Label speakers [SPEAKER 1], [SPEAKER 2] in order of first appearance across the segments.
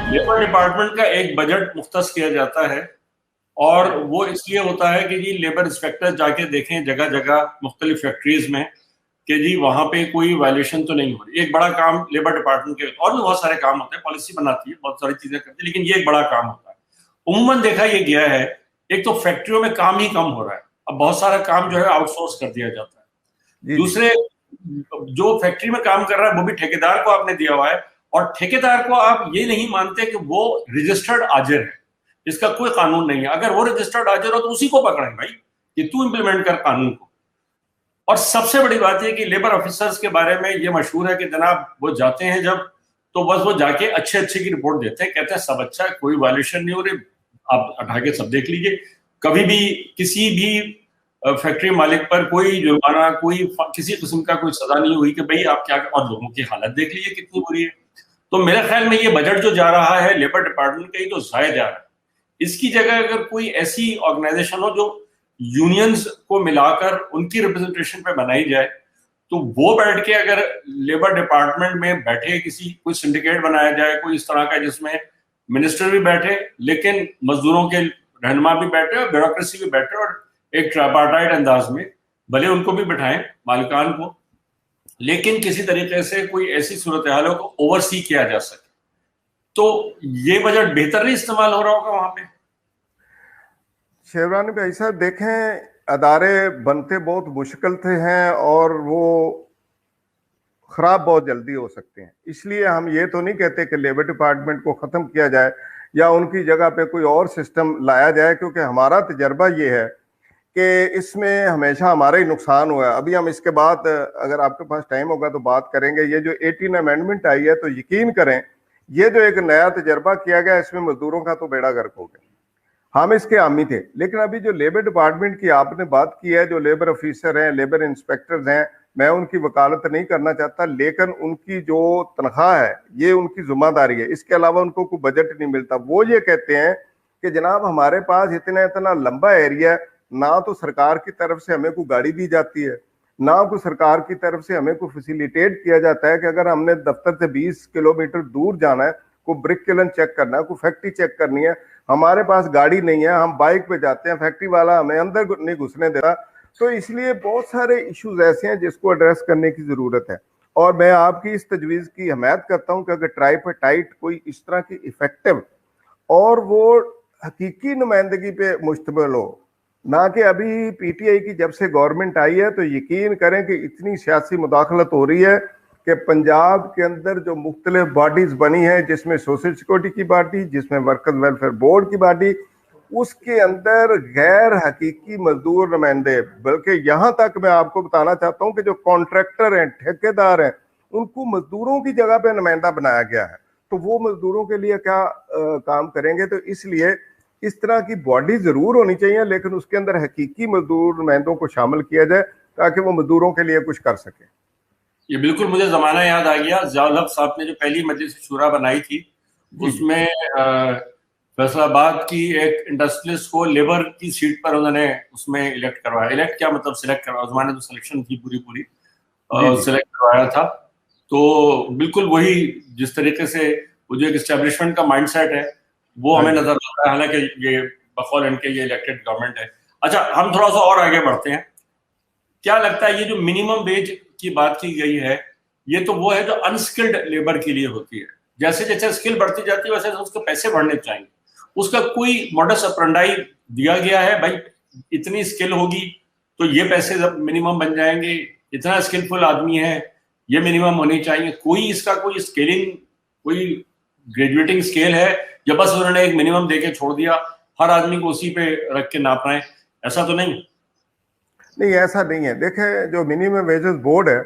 [SPEAKER 1] Labour department का एक budget मुख्तस किया जाता है और वो इसलिए होता है कि जी लेबर इंस्पेक्टर जाके देखें जगह जगह मुख्तलिफ फैक्ट्रीज में कि जी वहां पे कोई वायलेशन तो नहीं हो रही। एक बड़ा काम लेबर डिपार्टमेंट के, और भी बहुत सारे काम होते हैं, पॉलिसी बनाती है, बहुत सारी चीजें करती है, लेकिन ये एक बड़ा काम होता है। उम्मन देखा ये गया है, एक तो फैक्ट्रियों में काम ही कम हो रहा है, अब बहुत सारा काम जो है आउटसोर्स कर दिया जाता है।
[SPEAKER 2] जी जी।
[SPEAKER 1] दूसरे, जो फैक्ट्री में काम कर रहा है वो भी ठेकेदार को आपने दिया हुआ है, और ठेकेदार को आप ये नहीं मानते कि वो रजिस्टर्ड आजिर है, इसका कोई कानून नहीं है। अगर वो रजिस्टर्ड आजिर हो तो उसी को पकड़ें भाई, कि तू इंप्लीमेंट कर कानून को। और सबसे बड़ी बात है कि लेबर ऑफिसर्स के बारे में ये मशहूर है कि जनाब वो जाते हैं जब, तो बस वो जाके अच्छे अच्छे की रिपोर्ट देते हैं, कहते हैं सब अच्छा है, कोई वायलेशन नहीं हो रही, आप उठा के सब देख लीजिए। कभी भी किसी भी फैक्ट्री मालिक पर कोई जुर्माना, कोई किसी किस्म का कोई सजा नहीं हुई कि भाई आप क्या, और लोगों की हालत देख लीजिए कितनी बुरी है। तो मेरे ख्याल में ये बजट जो जा रहा है लेबर डिपार्टमेंट का, ही तो जाया जा रहा है। इसकी जगह अगर कोई ऐसी ऑर्गेनाइजेशन हो जो यूनियंस को मिलाकर उनकी रिप्रेजेंटेशन पे बनाई जाए, तो वो बैठ के अगर लेबर डिपार्टमेंट में बैठे, किसी कोई सिंडिकेट बनाया जाए कोई इस तरह का, जिसमें मिनिस्टर भी बैठे लेकिन मजदूरों के रहनुमा भी बैठे और ब्यूरोक्रेसी भी बैठे, और एक ट्राइपार्टाइट अंदाज में भले उनको भी बिठाएं, मालिकान को, लेकिन किसी तरीके से कोई ऐसी सूरत हालों को ओवरसी किया जा सके, तो ये बजट बेहतर नहीं इस्तेमाल हो रहा होगा वहां पे।
[SPEAKER 2] शेरवानी भाई साहब देखें, अदारे बनते बहुत मुश्किल थे हैं और वो खराब बहुत जल्दी हो सकते हैं। इसलिए हम ये तो नहीं कहते कि लेबर डिपार्टमेंट को खत्म किया जाए या उनकी जगह पे कोई और सिस्टम लाया जाए, क्योंकि हमारा तजर्बा ये है कि इसमें हमेशा हमारा ही नुकसान हुआ है। अभी हम इसके बाद अगर आपके पास टाइम होगा तो बात करेंगे। ये जो 18 अमेंडमेंट आई है, तो यकीन करें ये जो एक नया तजर्बा किया गया, इसमें मजदूरों का तो बेड़ा गर्क हो गया। हम इसके आमी थे, लेकिन अभी जो लेबर डिपार्टमेंट की आपने बात की है, जो लेबर ऑफिसर हैं, लेबर इंस्पेक्टर्स हैं, मैं उनकी वकालत नहीं करना चाहता, लेकिन उनकी जो तनख्वाह है ये उनकी जिम्मेदारी है। इसके अलावा उनको कोई बजट नहीं मिलता। वो ये कहते हैं कि जनाब हमारे पास इतना इतना लंबा एरिया है, ना तो सरकार की तरफ से हमें कोई गाड़ी दी जाती है, ना कोई सरकार की तरफ से हमें कोई फैसिलिटेट किया जाता है कि अगर हमने दफ्तर से 20 किलोमीटर दूर जाना है, कोई ब्रिक किलन चेक करना है, कोई फैक्ट्री चेक करनी है, हमारे पास गाड़ी नहीं है, हम बाइक पे जाते हैं, फैक्ट्री वाला हमें अंदर नहीं घुसने देता। तो इसलिए बहुत सारे इश्यूज ऐसे हैं जिसको एड्रेस करने की जरूरत है। और मैं आपकी इस तजवीज की हमायत करता हूं कि अगर ट्राइपार्टाइट कोई इस तरह की इफेक्टिव और वो हकीकी नुमाइंदगी पे मुश्तमिल हो, ना कि अभी पीटीआई की जब से गवर्नमेंट आई है तो यकीन करें कि इतनी सियासी मुदाखलत हो रही है कि पंजाब के अंदर जो मुख्तलिफ बॉडीज बनी है, जिसमें सोशल सिक्योरिटी की बॉडी, जिसमें वर्कर्स वेलफेयर बोर्ड की बॉडी, उसके अंदर गैर हकीकी मजदूर नुमाइंदे, बल्कि यहां तक मैं आपको बताना चाहता हूं कि जो कॉन्ट्रैक्टर हैं, ठेकेदार हैं, उनको मजदूरों की जगह पे नुमाइंदा बनाया गया है। तो वो मजदूरों के लिए क्या काम करेंगे? तो इसलिए इस तरह की बॉडी जरूर होनी चाहिए, लेकिन उसके अंदर हकीकी मजदूर नुमाइंदों को शामिल किया जाए ताकि वो मजदूरों के लिए कुछ कर सके।
[SPEAKER 1] ये बिल्कुल मुझे जमाना याद आ गया, जियाउल हक साहब ने जो पहली मजलिस शूरा बनाई थी,
[SPEAKER 2] जी जी।
[SPEAKER 1] उसमें फैसलाबाद की एक इंडस्ट्रियलिस्ट को लेबर की सीट पर उन्होंने उसमें इलेक्ट करवाया। इलेक्ट क्या मतलब, सिलेक्ट करवाया, उस जमाने तो सिलेक्शन थी पूरी पूरी,
[SPEAKER 2] जी जी।
[SPEAKER 1] सिलेक्ट करवाया था। तो बिल्कुल वही, जिस तरीके से वो जो एक एस्टेब्लिशमेंट का माइंडसेट है वो
[SPEAKER 2] हाँ
[SPEAKER 1] हमें
[SPEAKER 2] जी।
[SPEAKER 1] नजर आता है, हालांकि ये बकौल इनके ये इलेक्टेड गवर्नमेंट है। अच्छा, हम थोड़ा सा और आगे बढ़ते हैं। क्या लगता है ये जो मिनिमम वेज की बात की गई है, ये तो वो है जो अनस्किल्ड लेबर के लिए होती है। जैसे जैसे स्किल बढ़ती जाती है वैसे उसके पैसे बढ़ने चाहिए। उसका कोई मॉडस ऑपरेंडाई दिया गया है भाई, इतनी स्किल होगी तो ये पैसे मिनिमम बन जाएंगे, इतना स्किलफुल आदमी है ये मिनिमम होनी चाहिए। कोई इसका कोई स्केलिंग, कोई ग्रेजुएटिंग स्केल है, या बस उन्होंने एक मिनिमम देके छोड़ दिया, हर आदमी को उसी पे रख के नाप रहे हैं? ऐसा तो नहीं।
[SPEAKER 2] नहीं, ऐसा नहीं है। देखें, जो मिनिमम वेजेस बोर्ड है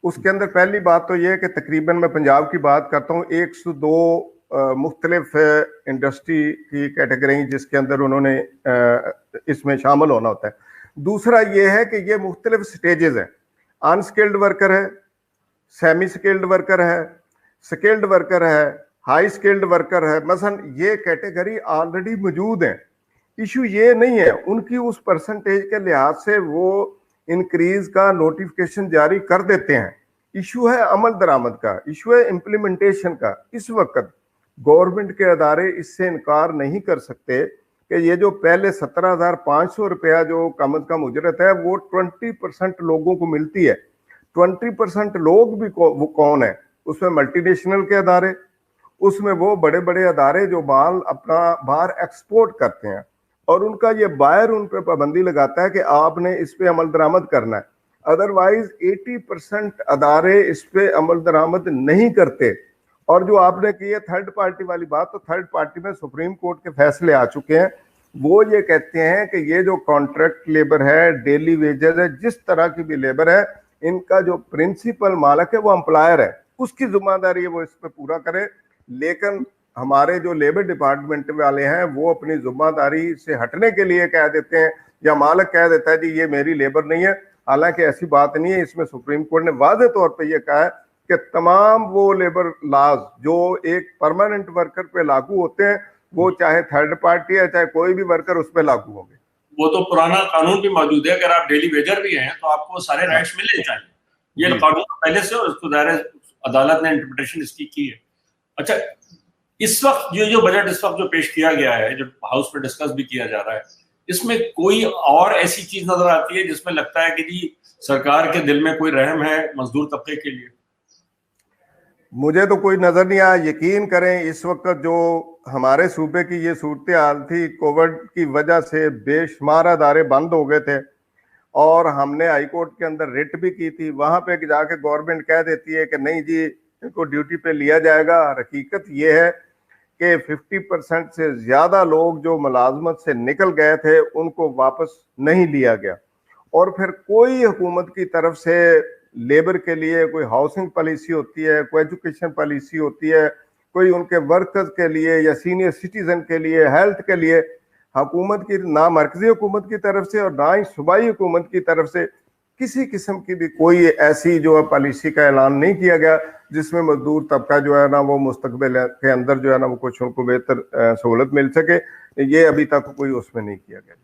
[SPEAKER 2] उसके अंदर पहली बात तो यह है कि तकरीबन, मैं पंजाब की बात करता हूँ, 102 मुख्तलिफ इंडस्ट्री की कैटेगरी जिसके अंदर उन्होंने इसमें शामिल होना होता है। दूसरा यह है कि ये मुख्तलिफ स्टेजेस हैं। अनस्किल्ड वर्कर है, सेमी स्किल्ड वर्कर है, स्किल्ड वर्कर है, हाई स्किल्ड वर्कर है। मसलन ये कैटेगरी ऑलरेडी मौजूद है। इशू ये नहीं है, उनकी उस परसेंटेज के लिहाज से वो इंक्रीज का नोटिफिकेशन जारी कर देते हैं। इशू है अमल दरामद का, इशू है इम्प्लीमेंटेशन का। इस वक्त गवर्नमेंट के अदारे इससे इनकार नहीं कर सकते कि ये जो पहले 17,500 रुपया जो कम से कम उजरत है वो 20% लोगों को मिलती है। 20% लोग भी वो कौन है? उसमें मल्टीनेशनल के अदारे, उसमें वो बड़े बड़े अदारे जो माल अपना बाहर एक्सपोर्ट करते हैं और उनका ये बायर उन पर पाबंदी लगाता है कि आपने इस पे अमल दरामद करना है। अदरवाइज 80% अदारे इस पे अमल दरामद नहीं करते। और जो आपने की है थर्ड पार्टी वाली बात, तो थर्ड पार्टी में सुप्रीम कोर्ट के फैसले आ चुके हैं। वो ये कहते हैं कि ये जो कॉन्ट्रैक्ट लेबर है, डेली वेजेस है, जिस तरह की भी लेबर है, इनका जो प्रिंसिपल मालिक है वो एम्प्लॉयर है, उसकी जिम्मेदारी है वो इस पे पूरा करे। लेकिन हमारे जो लेबर डिपार्टमेंट वाले हैं वो अपनी जिम्मेदारी से हटने के लिए कह देते हैं, या मालिक कह देता है जी ये मेरी लेबर नहीं है। हालांकि ऐसी बात नहीं है। इसमें सुप्रीम कोर्ट ने वाज़ेह तौर पे ये कहा है कि तमाम वो लेबर लॉज जो एक परमानेंट वर्कर पे लागू होते हैं, वो चाहे थर्ड पार्टी है चाहे कोई भी वर्कर, उस पर लागू होंगे।
[SPEAKER 1] वो तो पुराना कानून भी मौजूद है, अगर आप डेली वेजर भी हैं तो आपको सारे राइट्स मिलने चाहिए। ये कानून पहले से, और इसको दायरे अदालत ने इंटरप्रिटेशन इसकी की है। अच्छा, इस वक्त जो बजट इस वक्त जो पेश किया गया है, जो हाउस में डिस्कस भी किया जा रहा है, इसमें कोई और ऐसी चीज नजर आती है जिसमें लगता है कि जी सरकार के दिल में कोई रहम है मजदूर तबके के लिए?
[SPEAKER 2] मुझे तो कोई नजर नहीं आया। यकीन करें, इस वक्त जो हमारे सूबे की ये सूरत हाल थी, कोविड की वजह से बेशुमार अदारे बंद हो गए थे और हमने हाई कोर्ट के अंदर रिट भी की थी। वहां पे जाके गवर्नमेंट कह देती है कि नहीं जी इनको ड्यूटी पे लिया जाएगा। हकीकत ये है कि 50% से ज्यादा लोग जो मुलाजमत से निकल गए थे उनको वापस नहीं लिया गया। और फिर कोई हुकूमत की तरफ से लेबर के लिए कोई हाउसिंग पॉलिसी होती है, कोई एजुकेशन पॉलिसी होती है, कोई उनके वर्कर्स के लिए या सीनियर सिटीजन के लिए, हेल्थ के लिए, हुकूमत की ना मरकजी हुकूमत की तरफ से और ना ही सूबाई हुकूमत की तरफ से किसी किस्म की भी कोई ऐसी जो है पॉलिसी का ऐलान नहीं किया गया जिसमें मजदूर तबका जो है ना वो मुस्तकबिल के अंदर जो है ना वो कुछ उनको बेहतर सहूलत मिल सके। ये अभी तक कोई उसमें नहीं किया गया।